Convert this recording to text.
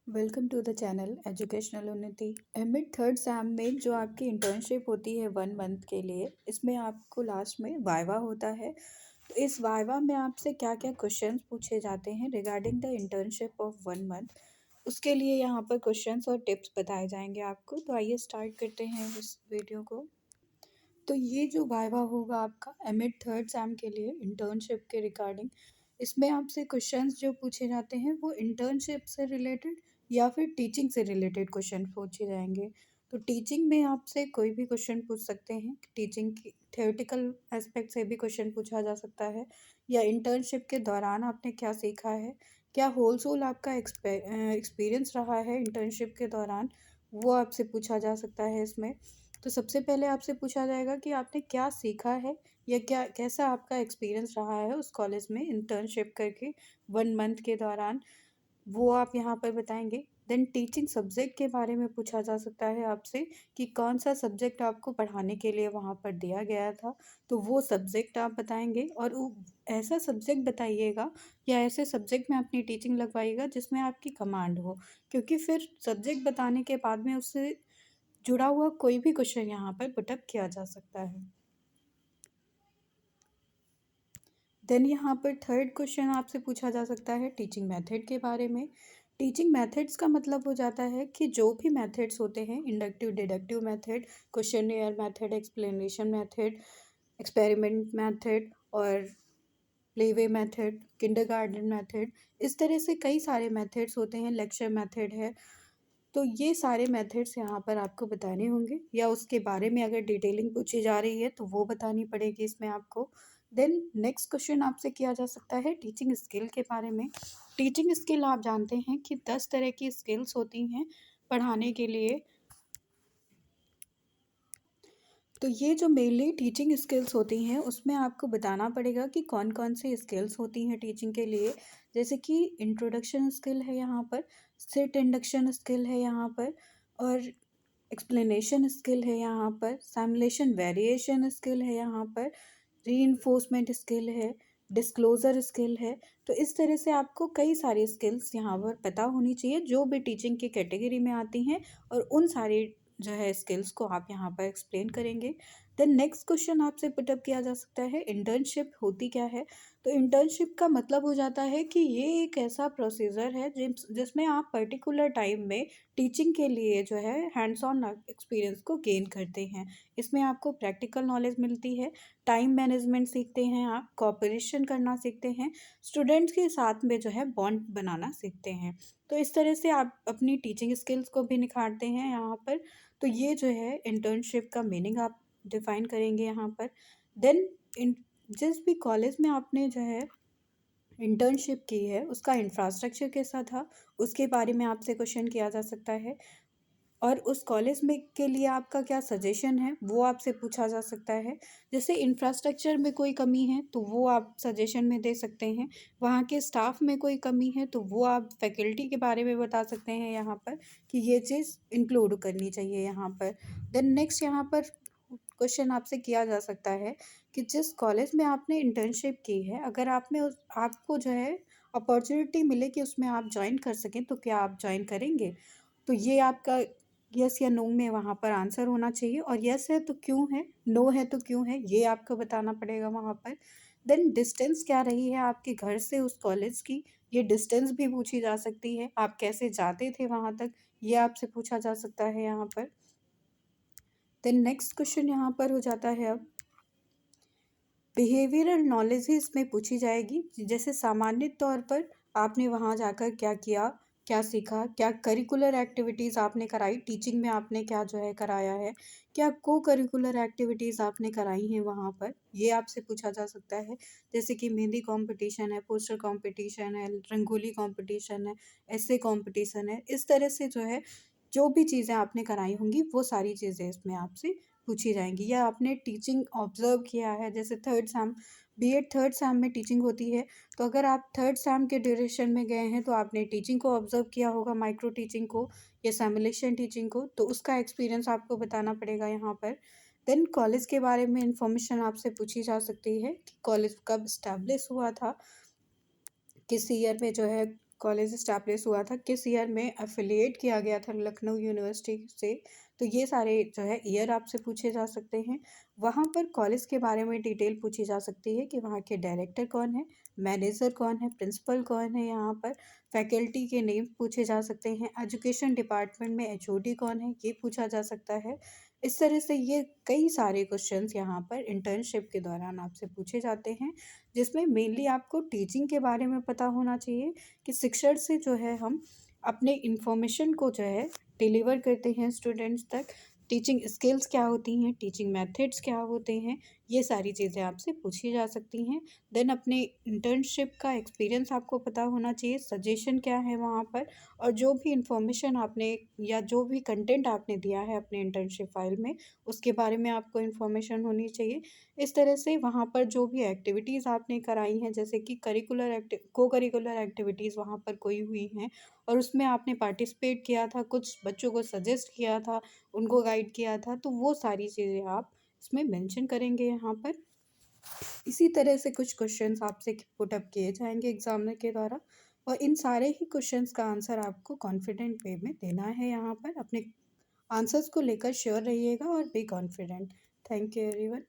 Welcome to the channel Educational Unnati. Mid third sem में जो आपकी इंटर्नशिप होती है 1 मंथ के लिए, इसमें आपको लास्ट में वाइवा होता है। तो इस वाइवा में आपसे क्या क्या क्वेश्चंस पूछे जाते हैं regarding the internship of 1 month, उसके लिए यहाँ पर क्वेश्चंस और टिप्स बताए जाएंगे आपको। तो आइए स्टार्ट करते हैं इस वीडियो को। तो ये जो वाइवा होगा आपका मिड थर्ड सैम के लिए इंटर्नशिप के रिगार्डिंग, इसमें आपसे क्वेश्चंस जो पूछे जाते हैं वो इंटर्नशिप से रिलेटेड या फिर टीचिंग से रिलेटेड क्वेश्चन पूछे जाएंगे। तो टीचिंग में आपसे कोई भी क्वेश्चन पूछ सकते हैं, टीचिंग की थ्योरेटिकल एस्पेक्ट से भी क्वेश्चन पूछा जा सकता है, या इंटर्नशिप के दौरान आपने क्या सीखा है, क्या होल सोल आपका एक्सपीरियंस रहा है इंटर्नशिप के दौरान, वो आपसे पूछा जा सकता है इसमें। तो सबसे पहले आपसे पूछा जाएगा कि आपने क्या सीखा है, या क्या कैसा आपका एक्सपीरियंस रहा है उस कॉलेज में इंटर्नशिप करके 1 मंथ के दौरान, वो आप यहाँ पर बताएंगे। देन टीचिंग सब्जेक्ट के बारे में पूछा जा सकता है आपसे कि कौन सा सब्जेक्ट आपको पढ़ाने के लिए वहाँ पर दिया गया था, तो वो सब्जेक्ट आप बताएंगे। और ऐसा सब्जेक्ट बताइएगा या ऐसे सब्जेक्ट में अपनी टीचिंग लगवाइएगा जिसमें आपकी कमांड हो, क्योंकि फिर सब्जेक्ट बताने के बाद में उससे जुड़ा हुआ कोई भी क्वेश्चन यहाँ पर पुटअप किया जा सकता है। देन यहाँ पर थर्ड क्वेश्चन आपसे पूछा जा सकता है टीचिंग मेथड के बारे में। टीचिंग मेथड्स का मतलब हो जाता है कि जो भी मेथड्स होते हैं, inductive deductive method, questionnaire method, explanation method, experiment method और प्लेवे मेथड, किंडरगार्टन मेथड, इस तरह से कई सारे मेथड्स होते हैं, लेक्चर मेथड है। तो ये सारे मेथड्स यहाँ पर आपको बताने होंगे, या उसके बारे में अगर डिटेलिंग पूछी जा रही है तो वो बतानी पड़ेगी इसमें आपको। देन नेक्स्ट क्वेश्चन आपसे किया जा सकता है टीचिंग स्किल के बारे में। टीचिंग स्किल आप जानते हैं कि 10 तरह की स्किल्स होती हैं पढ़ाने के लिए। तो ये जो मेनली टीचिंग स्किल्स होती हैं उसमें आपको बताना पड़ेगा कि कौन कौन सी स्किल्स होती हैं टीचिंग के लिए। जैसे कि इंट्रोडक्शन स्किल है यहाँ पर, सिट इंडक्शन स्किल है यहाँ पर, और एक्सप्लेनेशन स्किल है यहाँ पर, सिमुलेशन वेरिएशन स्किल है यहाँ पर, रीइंफोर्समेंट स्किल है, डिस्क्लोजर स्किल है। तो इस तरह से आपको कई सारी स्किल्स यहाँ पर पता होनी चाहिए जो भी टीचिंग की कैटेगरी में आती हैं, और उन सारी जो है स्किल्स को आप यहाँ पर एक्सप्लेन करेंगे। देन नेक्स्ट क्वेश्चन आपसे पुटअप किया जा सकता है इंटर्नशिप होती क्या है। तो इंटर्नशिप का मतलब हो जाता है कि ये एक ऐसा प्रोसीजर है जिसमें आप पर्टिकुलर टाइम में टीचिंग के लिए जो है हैंड्स ऑन एक्सपीरियंस को गेन करते हैं। इसमें आपको प्रैक्टिकल नॉलेज मिलती है, टाइम मैनेजमेंट सीखते हैं, आप कोऑपरेशन करना सीखते हैं, स्टूडेंट्स के साथ में जो है बॉन्ड बनाना सीखते हैं। तो इस तरह से आप अपनी टीचिंग स्किल्स को भी निखारते हैं यहाँ पर। तो ये जो है इंटर्नशिप का मीनिंग आप डिफाइन करेंगे यहाँ पर। देन इन जिस भी कॉलेज में आपने जो है इंटर्नशिप की है उसका इंफ्रास्ट्रक्चर कैसा था, उसके बारे में आपसे क्वेश्चन किया जा सकता है। और उस कॉलेज में के लिए आपका क्या सजेशन है वो आपसे पूछा जा सकता है। जैसे इंफ्रास्ट्रक्चर में कोई कमी है तो वो आप सजेशन में दे सकते हैं, वहाँ के स्टाफ में कोई कमी है तो वो आप फैकल्टी के बारे में बता सकते हैं यहाँ पर कि ये चीज़ इंक्लूड करनी चाहिए यहाँ पर। देन नेक्स्ट यहाँ पर क्वेश्चन आपसे किया जा सकता है कि जिस कॉलेज में आपने इंटर्नशिप की है, अगर आपको जो है अपॉर्चुनिटी मिले कि उसमें आप ज्वाइन कर सकें तो क्या आप ज्वाइन करेंगे। तो ये आपका यस या नो में वहाँ पर आंसर होना चाहिए, और यस है तो क्यों है, नो है तो क्यों है, ये आपको बताना पड़ेगा वहाँ पर। देन डिस्टेंस क्या रही है आपके घर से उस कॉलेज की, ये डिस्टेंस भी पूछी जा सकती है। आप कैसे जाते थे वहाँ तक, ये आपसे पूछा जा सकता है यहाँ पर। देन नेक्स्ट क्वेश्चन यहाँ पर हो जाता है अब बिहेवियरल नॉलेज ही इसमें पूछी जाएगी। जैसे सामान्य तौर पर आपने वहाँ जाकर क्या किया, क्या सीखा, क्या करिकुलर एक्टिविटीज़ आपने कराई, टीचिंग में आपने क्या जो है कराया है, क्या को करिकुलर एक्टिविटीज़ आपने कराई हैं वहाँ पर, ये आपसे पूछा जा सकता है। जैसे कि मेहंदी कंपटीशन है, पोस्टर कंपटीशन है, रंगोली कंपटीशन है, ऐसे कंपटीशन है, इस तरह से जो है जो भी चीज़ें आपने कराई होंगी वो सारी चीज़ें इसमें आपसे पूछी जाएंगी। या आपने टीचिंग ऑब्जर्व किया है, जैसे third sem, BEd third sem में टीचिंग होती है, तो अगर आप थर्ड सैम के ड्यूरेशन में गए हैं तो आपने टीचिंग को ऑब्जर्व किया होगा, माइक्रो टीचिंग को या सिमुलेशन टीचिंग को, तो उसका एक्सपीरियंस आपको बताना पड़ेगा यहाँ पर। देन कॉलेज के बारे में इंफॉर्मेशन आपसे पूछी जा सकती है कि कॉलेज कब इस्टेब्लिश हुआ था, किस ईयर में जो है कॉलेज एस्टैब्लिश हुआ था, किस ईयर में एफ़िलिएट किया गया था लखनऊ यूनिवर्सिटी से, तो ये सारे जो है ईयर आपसे पूछे जा सकते हैं। वहाँ पर कॉलेज के बारे में डिटेल पूछी जा सकती है कि वहाँ के डायरेक्टर कौन है, मैनेजर कौन है, प्रिंसिपल कौन है यहाँ पर, फैकल्टी के नेम पूछे जा सकते हैं, एजुकेशन डिपार्टमेंट में एचओडी कौन है, ये पूछा जा सकता है। इस तरह से ये कई सारे क्वेश्चंस यहाँ पर इंटर्नशिप के दौरान आपसे पूछे जाते हैं, जिसमें मेनली आपको टीचिंग के बारे में पता होना चाहिए कि शिक्षण से जो है हम अपने इन्फॉर्मेशन को जो है डिलीवर करते हैं स्टूडेंट्स तक। टीचिंग स्किल्स क्या होती हैं, टीचिंग मेथड्स क्या होते हैं, ये सारी चीज़ें आपसे पूछी जा सकती हैं। देन अपने इंटर्नशिप का एक्सपीरियंस आपको पता होना चाहिए, सजेशन क्या है वहाँ पर, और जो भी इंफॉर्मेशन आपने या जो भी कंटेंट आपने दिया है अपने इंटर्नशिप फाइल में, उसके बारे में आपको इन्फॉर्मेशन होनी चाहिए। इस तरह से वहाँ पर जो भी एक्टिविटीज़ आपने कराई हैं, जैसे कि को करिकुलर एक्टिविटीज़ वहाँ पर कोई हुई हैं और उसमें आपने पार्टिसिपेट किया था, कुछ बच्चों को सजेस्ट किया था, उनको गाइड किया था, तो वो सारी चीज़ें आप इसमें मेंशन करेंगे यहाँ पर। इसी तरह से कुछ क्वेश्चंस आपसे पुट अप किए जाएँगे एग्ज़ामिनर के द्वारा, और इन सारे ही क्वेश्चंस का आंसर आपको कॉन्फिडेंट वे में देना है यहाँ पर। अपने आंसर्स को लेकर श्योर रहिएगा और be confident. Thank you everyone.